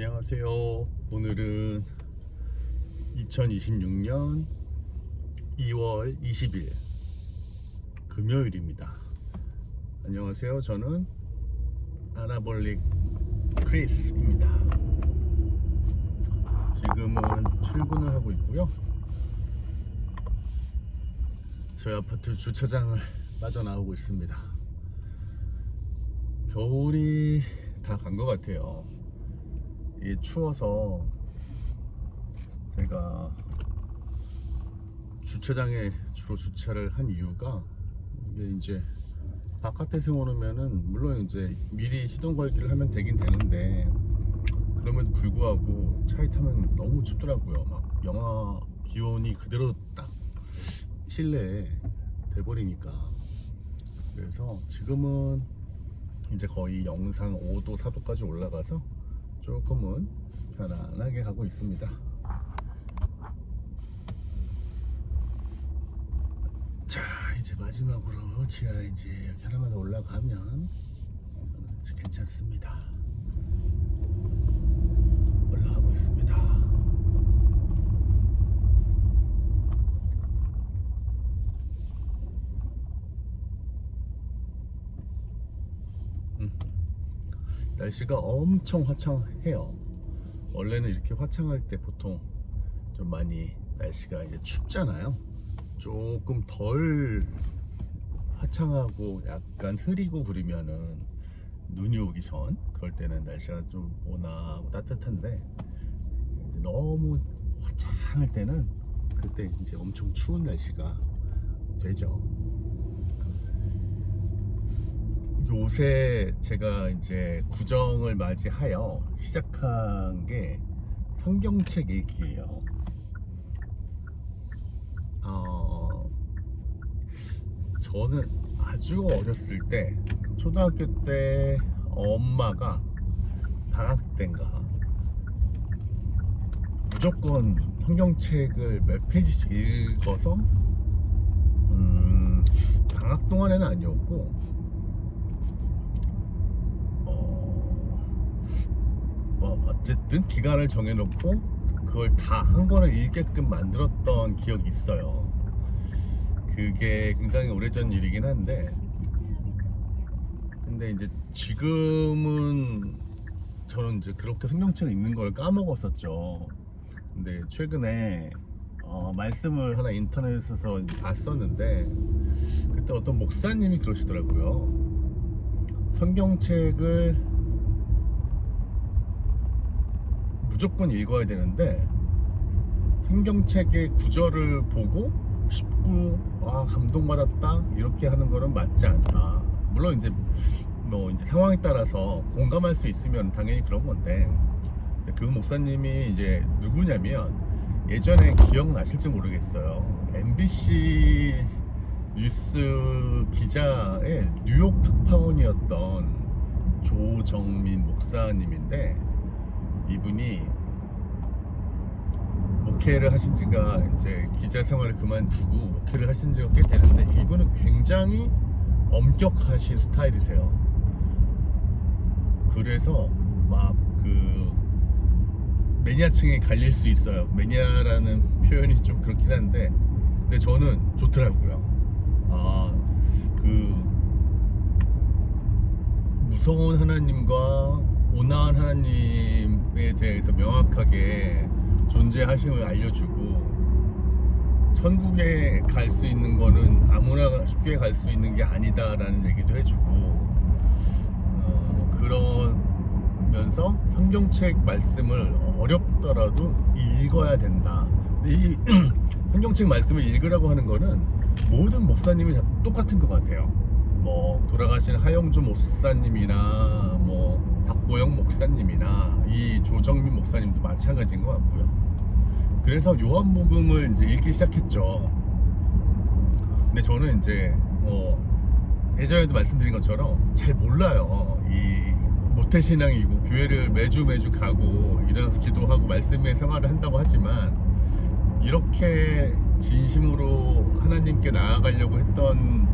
안녕하세요. 오늘은 2026년 2월 20일 금요일입니다. 안녕하세요. 저는 아나볼릭 크리스입니다. 지금은 출근을 하고 있고요. 저희 아파트 주차장을 빠져나오고 있습니다. 겨울이 다 간 것 같아요. 이게 추워서 제가 주차장에 주로 주차를 한 이유가, 이게 이제 바깥에 세워놓으면은 물론 이제 미리 시동 걸기를 하면 되긴 되는데, 그럼에도 불구하고 차에 타면 너무 춥더라고요. 막 영하 기온이 그대로 딱 실내에 돼버리니까. 그래서 지금은 이제 거의 영상 5도 4도까지 올라가서 조금은 편안하게 가고 있습니다. 자, 이제 마지막으로 지하 이제 여기 하나만 더 올라가면 이제 괜찮습니다. 올라가 보겠습니다. 날씨가 엄청 화창해요. 원래는 이렇게 화창할 때 보통 좀 많이 날씨가 이제 춥잖아요. 조금 덜 화창하고 약간 흐리고 그러면은 눈이 오기 전, 그럴 때는 날씨가 좀 온화하고 따뜻한데, 이제 너무 화창할 때는 그때 이제 엄청 추운 날씨가 되죠. 요새 제가 이제 구정을 맞이하여 시작한 게 성경책 읽기예요. 저는 아주 어렸을 때, 초등학교 때 엄마가 방학 때인가 무조건 성경책을 몇 페이지씩 읽어서, 방학 동안에는 아니었고 어쨌든 기간을 정해놓고 그걸 다 한 권을 읽게끔 만들었던 기억이 있어요. 그게 굉장히 오래전 일이긴 한데, 근데 이제 지금은 저는 이제 그렇게 성경책을 읽는 걸 까먹었었죠. 근데 최근에 말씀을 하나 인터넷에서 이제 봤었는데, 그때 어떤 목사님이 그러시더라고요. 성경책을 무조건 읽어야 되는데, 성경책의 구절을 보고 싶고 감동받았다 이렇게 하는 거는 맞지 않다. 물론 이제 이제 상황에 따라서 공감할 수 있으면 당연히 그런 건데, 그 목사님이 이제 누구냐면, 예전에 기억나실지 모르겠어요. MBC 뉴스 기자의 뉴욕 특파원이었던 조정민 목사님인데, 이분이 목회를 하신 지가, 이제 기자 생활을 그만두고 목회를 하신 지가 꽤 되는데, 이분은 굉장히 엄격하신 스타일이세요. 그래서 막 매니아층에 갈릴 수 있어요. 매니아라는 표현이 좀 그렇긴 한데, 근데 저는 좋더라고요. 무서운 하나님과 온화한 하나님에 대해서 명확하게 존재하심을 알려주고, 천국에 갈 수 있는 거는 아무나 쉽게 갈 수 있는 게 아니다 라는 얘기도 해주고, 그러면서 성경책 말씀을 어렵더라도 읽어야 된다. 근데 이 성경책 말씀을 읽으라고 하는 거는 모든 목사님이 다 똑같은 것 같아요. 돌아가신 하영주 목사님이나 박보영 목사님이나 이 조정민 목사님도 마찬가지인 것 같고요. 그래서 요한복음을 이제 읽기 시작했죠. 근데 저는 이제 예전에도 말씀드린 것처럼 잘 몰라요. 이 모태신앙이고 교회를 매주 가고 일어나서 기도하고 말씀의 생활을 한다고 하지만, 이렇게 진심으로 하나님께 나아가려고 했던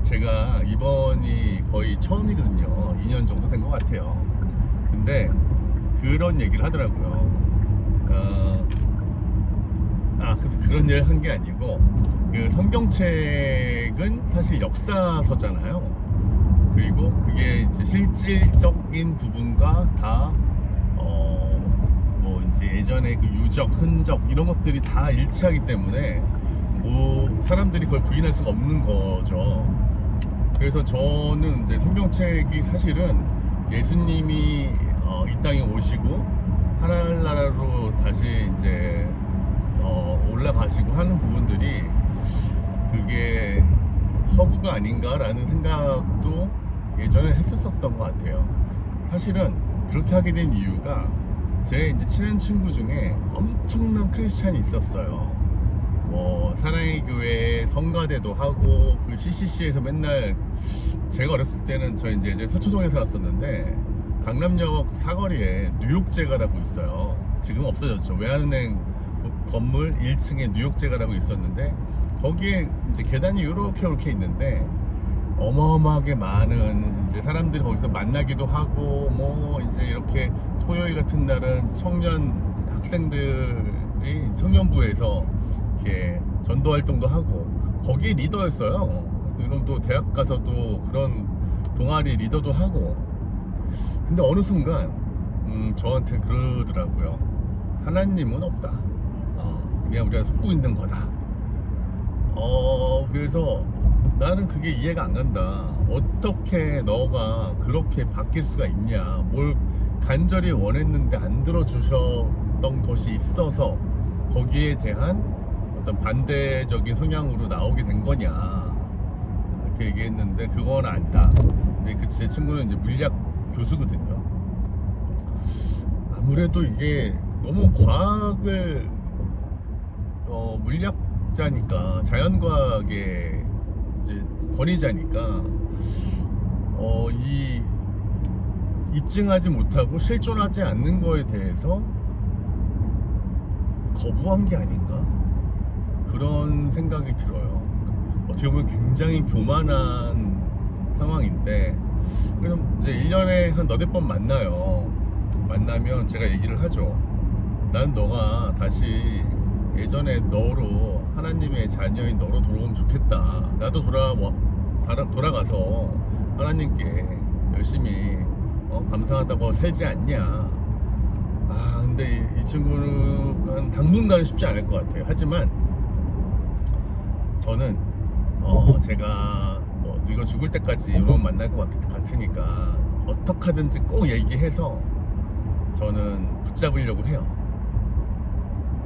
제가 이번이 거의 처음이거든요. 2년 정도 된 것 같아요. 근데 그런 얘기를 하더라고요. 그런 일 한 게 아니고, 그 성경책은 사실 역사서잖아요. 그리고 그게 이제 실질적인 부분과 다 뭐 이제 예전에 그 유적, 흔적 이런 것들이 다 일치하기 때문에 뭐 사람들이 그걸 부인할 수가 없는 거죠. 그래서 저는 이제 성경책이 사실은 예수님이 이 땅에 오시고 하늘나라로 다시 이제 올라가시고 하는 부분들이 그게 허구가 아닌가라는 생각도 예전에 했었던 것 같아요. 사실은 그렇게 하게 된 이유가 제 이제 친한 친구 중에 엄청난 크리스찬이 있었어요. 뭐 사랑의 교회 성가대도 하고 그 CCC에서 맨날, 제가 어렸을 때는 저 이제 서초동에 살았었는데 강남역 사거리에 뉴욕제가라고 있어요. 지금 없어졌죠. 외환은행 건물 1층에 뉴욕제가라고 있었는데 거기에 이제 계단이 이렇게 있는데 어마어마하게 많은 이제 사람들이 거기서 만나기도 하고, 뭐 이제 이렇게 토요일 같은 날은 청년 학생들이 청년부에서 이렇게 전도 활동도 하고 거기 리더였어요. 그럼 또 대학 가서도 그런 동아리 리더도 하고. 근데 어느 순간 저한테 그러더라고요. 하나님은 없다. 그냥 우리가 속고 있는 거다. 그래서 나는 그게 이해가 안 간다. 어떻게 너가 그렇게 바뀔 수가 있냐. 뭘 간절히 원했는데 안 들어주셨던 것이 있어서 거기에 대한 어떤 반대적인 성향으로 나오게 된 거냐, 이렇게 얘기했는데 그건 아니다. 이제 제 친구는 이제 물리학 교수거든요. 아무래도 이게 너무 과학을 물리학자니까, 자연과학의 이제 권위자니까 이 입증하지 못하고 실존하지 않는 거에 대해서 거부한 게 아닌가, 그런 생각이 들어요. 어떻게 보면 굉장히 교만한 상황인데, 그래서 이제 1년에 한 너댓 번 만나요. 만나면 제가 얘기를 하죠. 난 너가 다시 예전에 너로, 하나님의 자녀인 너로 돌아오면 좋겠다. 나도 돌아가서 하나님께 열심히 감사하다고 살지 않냐. 근데 이 친구는 당분간은 쉽지 않을 것 같아요. 하지만 저는 제가 뭐 늙어 죽을 때까지 이런 만날 것 같으니까 어떻게 하든지 꼭 얘기해서 저는 붙잡으려고 해요.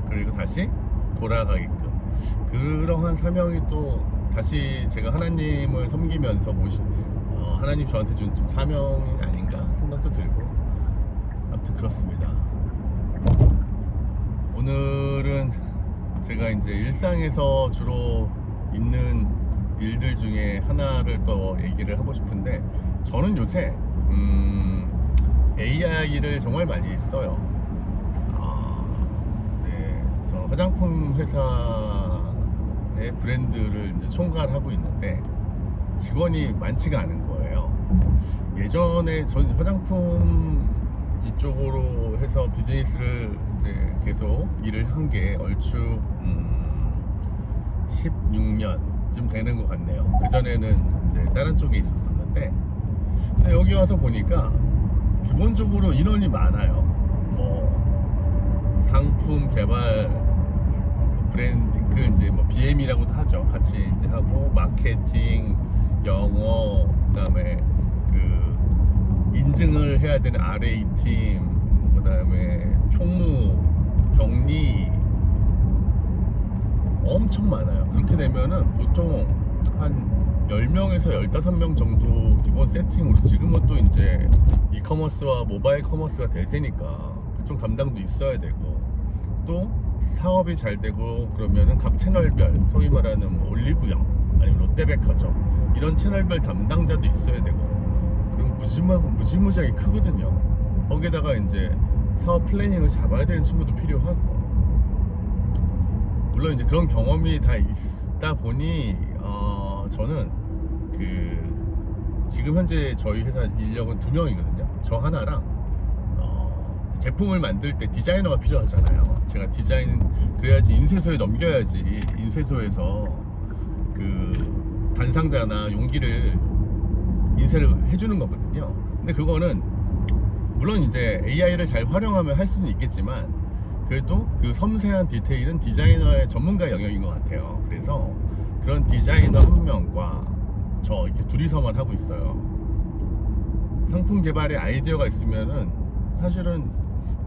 그리고 다시 돌아가게끔. 그러한 사명이 또 다시 제가 하나님을 섬기면서 하나님 저한테 준 좀 사명이 아닌가 생각도 들고, 아무튼 그렇습니다. 오늘은 제가 이제 일상에서 주로 있는 일들 중에 하나를 또 얘기를 하고 싶은데, 저는 요새 AI를 정말 많이 써요. 저 화장품 회사의 브랜드를 이제 총괄하고 있는데 직원이 많지가 않은 거예요. 예전에 전 화장품 이쪽으로 해서 비즈니스를 이제 계속 일을 한 게 얼추 16년쯤 되는 것 같네요. 그전에는 이제 다른 쪽에 있었었는데, 근데 여기 와서 보니까 기본적으로 인원이 많아요. 뭐 상품 개발, 브랜드, 이제 뭐 BM이라고도 하죠. 같이 이제 하고, 마케팅, 영어, 그다음에 그 인증을 해야 되는 RA 팀, 그다음에 총무, 격리, 엄청 많아요. 그렇게 되면은 보통 한 10명에서 15명 정도 기본 세팅으로, 지금은 또 이제 이커머스와 모바일 커머스가 대세니까 그쪽 담당도 있어야 되고, 또 사업이 잘 되고 그러면은 각 채널별, 소위 말하는 뭐 올리브영 아니면 롯데백화점 이런 채널별 담당자도 있어야 되고, 그럼 무지무지하게 크거든요. 거기에다가 이제 사업 플래닝을 잡아야 되는 친구도 필요하고, 물론 이제 그런 경험이 다 있다 보니 저는 지금 현재 저희 회사 인력은 2명이거든요. 저 하나랑 제품을 만들 때 디자이너가 필요하잖아요. 제가 디자인 그래야지 인쇄소에 넘겨야지 인쇄소에서 그 단상자나 용기를 인쇄를 해주는 거거든요. 근데 그거는 물론 이제 AI를 잘 활용하면 할 수는 있겠지만 그래도 그 섬세한 디테일은 디자이너의 전문가 영역인 것 같아요. 그래서 그런 디자이너 한 명과 저 이렇게 둘이서만 하고 있어요. 상품 개발에 아이디어가 있으면은 사실은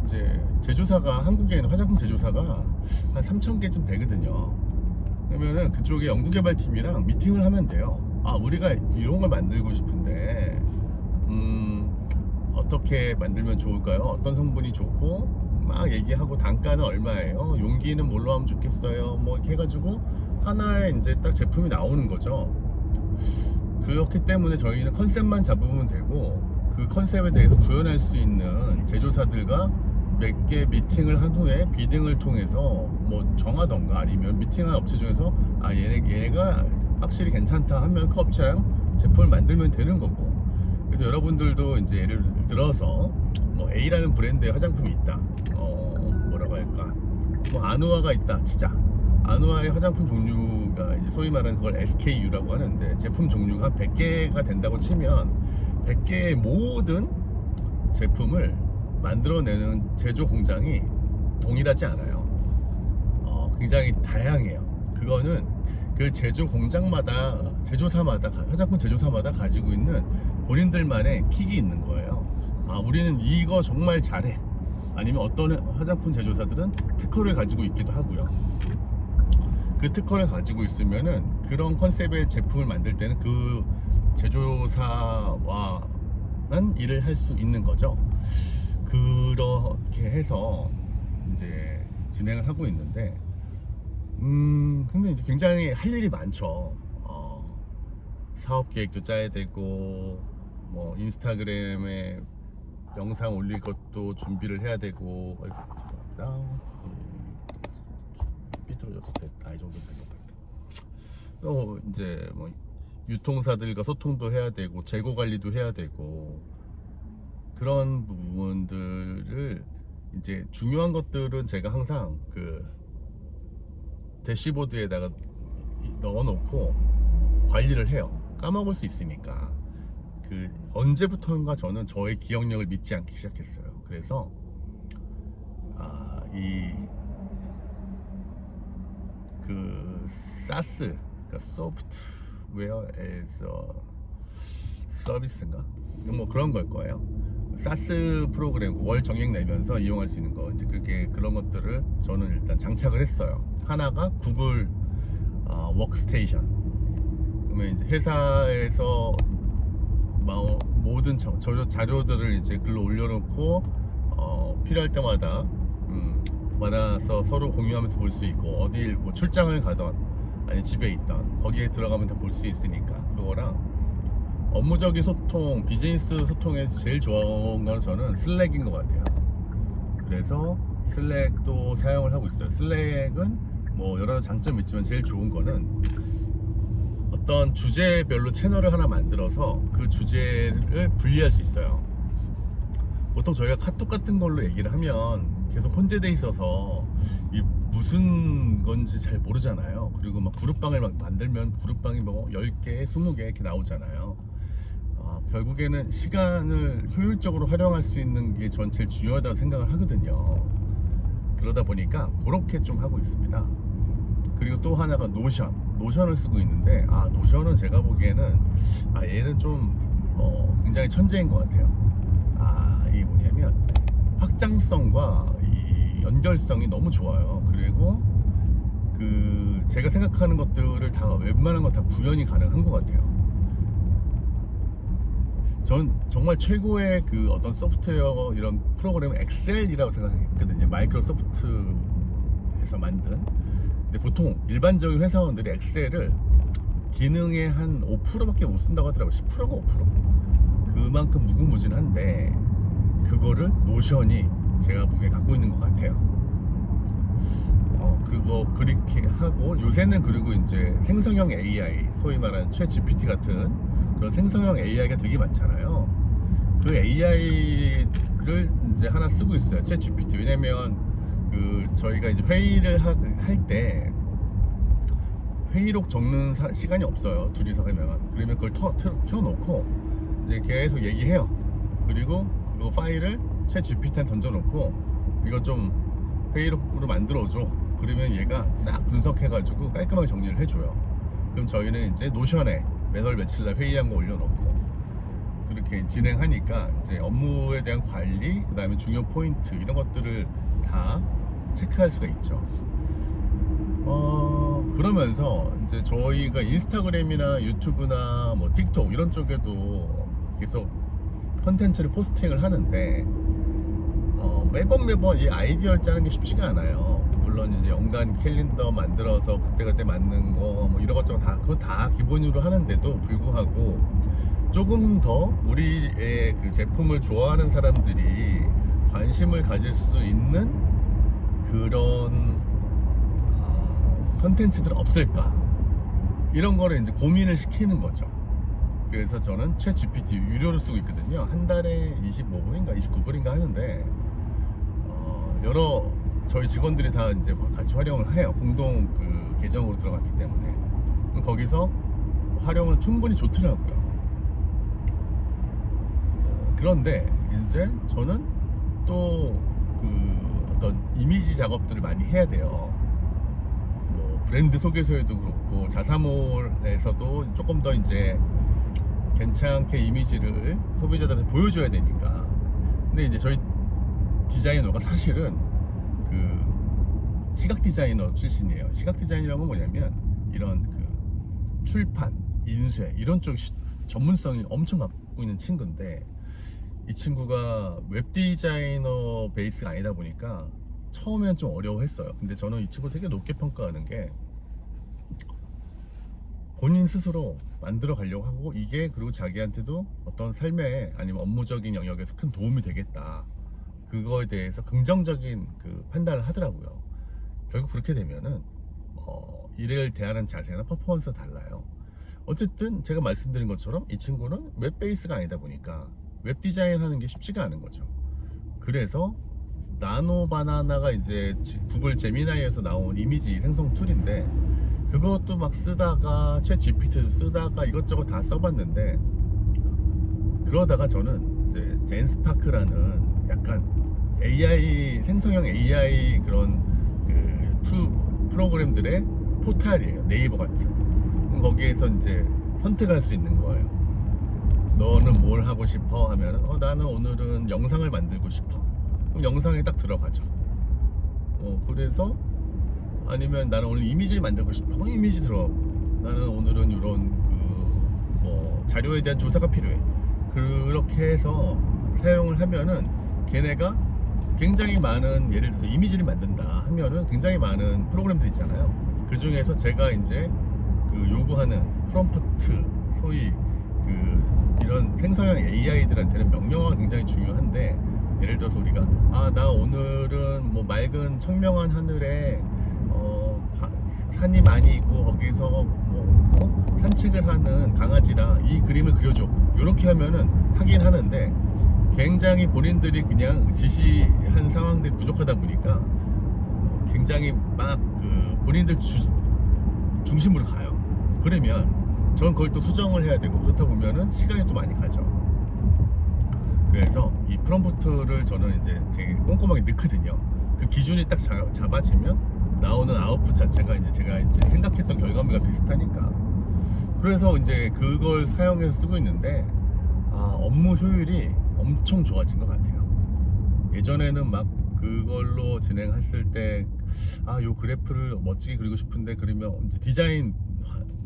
이제 제조사가 한국에 있는 화장품 제조사가 한 3,000개쯤 되거든요. 그러면은 그쪽에 연구개발팀이랑 미팅을 하면 돼요. 아, 우리가 이런 걸 만들고 싶은데 어떻게 만들면 좋을까요? 어떤 성분이 좋고 막 얘기하고 단가는 얼마예요? 용기는 뭘로 하면 좋겠어요? 뭐 이렇게 해가지고 하나의 이제 딱 제품이 나오는 거죠. 그렇기 때문에 저희는 컨셉만 잡으면 되고 그 컨셉에 대해서 구현할 수 있는 제조사들과 몇 개 미팅을 한 후에 비딩을 통해서 뭐 정하던가 아니면 미팅한 업체 중에서 아 얘가 확실히 괜찮다 하면 그 업체랑 제품을 만들면 되는 거고. 그래서 여러분들도 이제 예를 들어서 뭐 A라는 브랜드의 화장품이 있다. 뭐라고 할까? 뭐 아누아가 있다. 치자. 아누아의 화장품 종류가 이제 소위 말하는 그걸 SKU라고 하는데 제품 종류가 100개가 된다고 치면 100개의 모든 제품을 만들어내는 제조 공장이 동일하지 않아요. 굉장히 다양해요. 그거는 그 제조 공장마다 제조사마다 화장품 제조사마다 가지고 있는 본인들만의 킥이 있는 거예요. 아, 우리는 이거 정말 잘해. 아니면 어떤 화장품 제조사들은 특허를 가지고 있기도 하고요. 그 특허를 가지고 있으면은 그런 컨셉의 제품을 만들 때는 그 제조사와는 일을 할 수 있는 거죠. 그렇게 해서 이제 진행을 하고 있는데, 근데 이제 굉장히 할 일이 많죠. 사업 계획도 짜야 되고, 뭐 인스타그램에 영상 올릴 것도 준비를 해야 되고, 죄송합니다. 삐뚤어져서 됐다. 이 정도 된 것 같아. 또 이제 뭐 유통사들과 소통도 해야 되고, 재고 관리도 해야 되고, 그런 부분들을 이제 중요한 것들은 제가 항상 그 대시보드에다가 넣어놓고 관리를 해요. 까먹을 수 있으니까. 그 언제부턴가 저는 저의 기억력을 믿지 않기 시작했어요. 그래서 그 사스, 그러니까 소프트웨어 에서 서비스인가? 뭐 그런 걸 거예요. 사스 프로그램 월 정액 내면서 이용할 수 있는 거, 이제 그런 것들을 저는 일단 장착을 했어요. 하나가 구글 워크스테이션. 그러면 이제 회사에서 모든 자료들을 이제 글로 올려놓고 필요할 때마다 받아서 서로 공유하면서 볼 수 있고, 어딜 뭐 출장을 가던 아니 집에 있던 거기에 들어가면 다 볼 수 있으니까. 그거랑 업무적인 소통, 비즈니스 소통에 제일 좋은 건 저는 슬랙인 것 같아요. 그래서 슬랙도 사용을 하고 있어요. 슬랙은 뭐 여러 장점이 있지만 제일 좋은 거는 어떤 주제별로 채널을 하나 만들어서 그 주제를 분리할 수 있어요. 보통 저희가 카톡 같은 걸로 얘기를 하면 계속 혼재돼 있어서 이 무슨 건지 잘 모르잖아요. 그리고 막 그룹방을 막 만들면 그룹방이 뭐 10개, 20개 이렇게 나오잖아요. 결국에는 시간을 효율적으로 활용할 수 있는 게 전 제일 중요하다고 생각을 하거든요. 그러다 보니까 그렇게 좀 하고 있습니다. 그리고 또 하나가 노션을 쓰고 있는데, 노션은 제가 보기에는 얘는 좀 굉장히 천재인 것 같아요. 이게 뭐냐면 확장성과 이 연결성이 너무 좋아요. 그리고 그 제가 생각하는 것들을 다 웬만한 거 다 구현이 가능한 것 같아요. 저는 정말 최고의 그 어떤 소프트웨어 이런 프로그램은 엑셀이라고 생각했거든요. 마이크로소프트에서 만든. 근데 보통 일반적인 회사원들이 엑셀을 기능의 한 5%밖에 못 쓴다고 하더라고요. 10%가 5%. 그만큼 무궁무진한데 그거를 노션이 제가 보기에 갖고 있는 것 같아요. 그리고 그렇게 하고, 요새는 그리고 이제 생성형 AI, 소위 말하는 챗 GPT 같은 그런 생성형 AI가 되게 많잖아요. 그 AI를 이제 하나 쓰고 있어요. 챗 GPT. 왜냐면 저희가 이제 회의를 할 때 회의록 적는 시간이 없어요. 둘이서 하면. 그러면 그걸 켜놓고 이제 계속 얘기해요. 그리고 그거 파일을 챗 GPT한테 던져놓고 이거 좀 회의록으로 만들어줘. 그러면 얘가 싹 분석해가지고 깔끔하게 정리를 해줘요. 그럼 저희는 이제 노션에 몇 월 며칠 날 회의한 거 올려놓고 그렇게 진행하니까 이제 업무에 대한 관리, 그 다음에 중요 포인트 이런 것들을 다 체크할 수가 있죠. 그러면서 이제 저희가 인스타그램이나 유튜브나 뭐 틱톡 이런 쪽에도 계속 컨텐츠를 포스팅을 하는데 매번 이 아이디어를 짜는 게 쉽지가 않아요. 물론 이제 연간 캘린더 만들어서 그때그때 맞는 거 뭐 이런 것저것 다 그거 다 기본으로 하는데도 불구하고 조금 더 우리의 그 제품을 좋아하는 사람들이 관심을 가질 수 있는 그런 컨텐츠들은 없을까, 이런 거를 이제 고민을 시키는 거죠. 그래서 저는 챗 GPT 유료로 쓰고 있거든요. 한 달에 25불인가 29불인가 하는데 여러 저희 직원들이 다 이제 같이 활용을 해요. 공동 그 계정으로 들어갔기 때문에. 거기서 활용은 충분히 좋더라고요. 그런데 이제 저는 또 그 어떤 이미지 작업들을 많이 해야 돼요. 뭐 브랜드 소개서에도 그렇고 자사몰에서도 조금 더 이제 괜찮게 이미지를 소비자들한테 보여줘야 되니까. 근데 이제 저희 디자이너가 사실은 그 시각 디자이너 출신이에요. 시각 디자이너가 뭐냐면 이런 그 출판, 인쇄 이런 쪽 전문성이 엄청 갖고 있는 친구인데, 이 친구가 웹 디자이너 베이스가 아니다 보니까 처음엔 좀 어려워했어요. 근데 저는 이 친구 되게 높게 평가하는 게 본인 스스로 만들어 가려고 하고, 이게 그리고 자기한테도 어떤 삶의 아니면 업무적인 영역에서 큰 도움이 되겠다, 그거에 대해서 긍정적인 그 판단을 하더라고요. 결국 그렇게 되면은 일을 대하는 자세나 퍼포먼스가 달라요. 어쨌든 제가 말씀드린 것처럼 이 친구는 웹 베이스가 아니다 보니까 웹 디자인 하는 게 쉽지가 않은 거죠. 그래서 나노 바나나가 이제 구글 제미나이에서 나온 이미지 생성 툴인데, 그것도 막 쓰다가 챗 GPT도 쓰다가 이것저것 다 써봤는데, 그러다가 저는 이제 젠스파크라는 약간 AI 생성형 AI 그런 그 프로그램들의 포탈이에요. 네이버 같은. 거기에서 이제 선택할 수 있는 거예요. 너는 뭘 하고 싶어 하면은 나는 오늘은 영상을 만들고 싶어. 그럼 영상에 딱 들어가죠. 그래서 아니면 나는 오늘 이미지를 만들고 싶어. 이미지 들어가고. 나는 오늘은 이런 뭐 자료에 대한 조사가 필요해. 그렇게 해서 사용을 하면은 걔네가 굉장히 많은, 예를 들어서 이미지를 만든다 하면은 굉장히 많은 프로그램들 있잖아요. 그 중에서 제가 이제 그 요구하는 프롬프트, 소위 이런 생성형 AI들한테는 명령어가 굉장히 중요한데, 예를 들어서 우리가 나 오늘은 뭐 맑은 청명한 하늘에 산이 많이 있고 거기서 뭐 산책을 하는 강아지랑 이 그림을 그려줘, 이렇게 하면은 하긴 하는데, 굉장히 본인들이 그냥 지시한 상황들이 부족하다 보니까 굉장히 막 본인들 중심으로 가요. 그러면 저는 그걸 또 수정을 해야 되고, 그렇다 보면은 시간이 또 많이 가죠. 그래서 이 프롬프트를 저는 이제 되게 꼼꼼하게 넣거든요. 그 기준이 딱 잡아지면 나오는 아웃풋 자체가 이제 제가 이제 생각했던 결과물과 비슷하니까. 그래서 이제 그걸 사용해서 쓰고 있는데 업무 효율이 엄청 좋아진 것 같아요. 예전에는 막 그걸로 진행했을 때 요 그래프를 멋지게 그리고 싶은데, 그러면 이제 디자인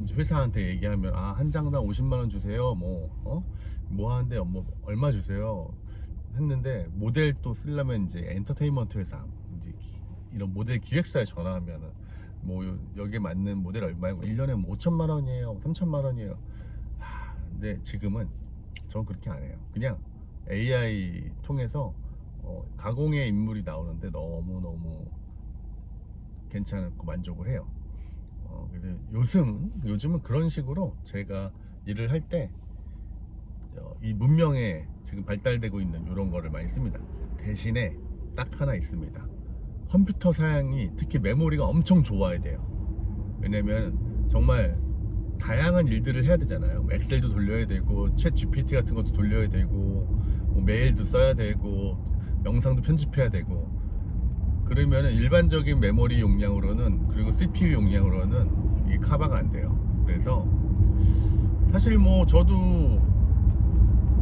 이제 회사한테 얘기하면 한 장당 50만 원 주세요. 뭐 하는데 뭐 얼마 주세요 했는데, 모델 또 쓰려면 이제 엔터테인먼트 회사, 이제 이런 모델 기획사에 전화하면은 뭐 여기에 맞는 모델 얼마고 1년에 뭐 5천만 원이에요, 3천만 원이에요. 근데 지금은 전 그렇게 안 해요. 그냥 AI 통해서 가공의 인물이 나오는데 너무너무 괜찮고 만족을 해요. 그래서 요즘은 그런 식으로 제가 일을 할 때 이 문명에 지금 발달되고 있는 이런 거를 많이 씁니다. 대신에 딱 하나 있습니다. 컴퓨터 사양이 특히 메모리가 엄청 좋아야 돼요. 왜냐면 정말 다양한 일들을 해야 되잖아요. 뭐 엑셀도 돌려야 되고 챗 GPT 같은 것도 돌려야 되고 뭐 메일도 써야 되고 영상도 편집해야 되고, 그러면 일반적인 메모리 용량으로는, 그리고 CPU 용량으로는 이 커버가 안 돼요. 그래서 사실 뭐 저도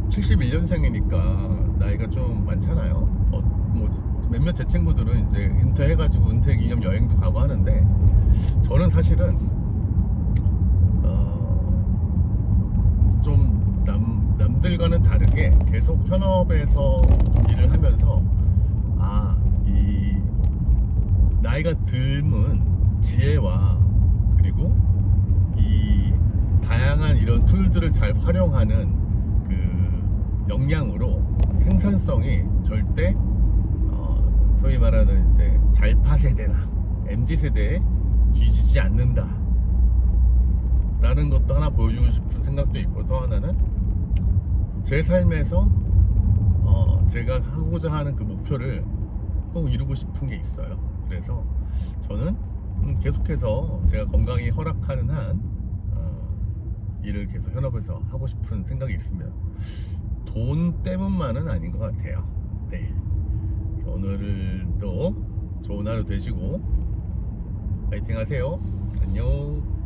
71년생이니까 나이가 좀 많잖아요. 뭐 몇몇 제 친구들은 이제 은퇴해가지고 은퇴 기념 여행도 가고 하는데, 저는 사실은 좀 남들과는 다르게 계속 현업에서 일을 하면서 이 나이가 듦은 지혜와, 그리고 이 다양한 이런 툴들을 잘 활용하는 그 역량으로 생산성이 절대 소위 말하는 이제 잘파 세대나 MZ세대에 뒤지지 않는다 라는 것도 하나 보여주고 싶은 생각도 있고, 또 하나는 제 삶에서 제가 하고자 하는 그 목표를 꼭 이루고 싶은 게 있어요. 그래서 저는 계속해서 제가 건강이 허락하는 한 일을 계속 현업에서 하고 싶은 생각이 있습니다. 돈 때문만은 아닌 것 같아요. 네. 그래서 오늘도 좋은 하루 되시고 파이팅 하세요. 안녕.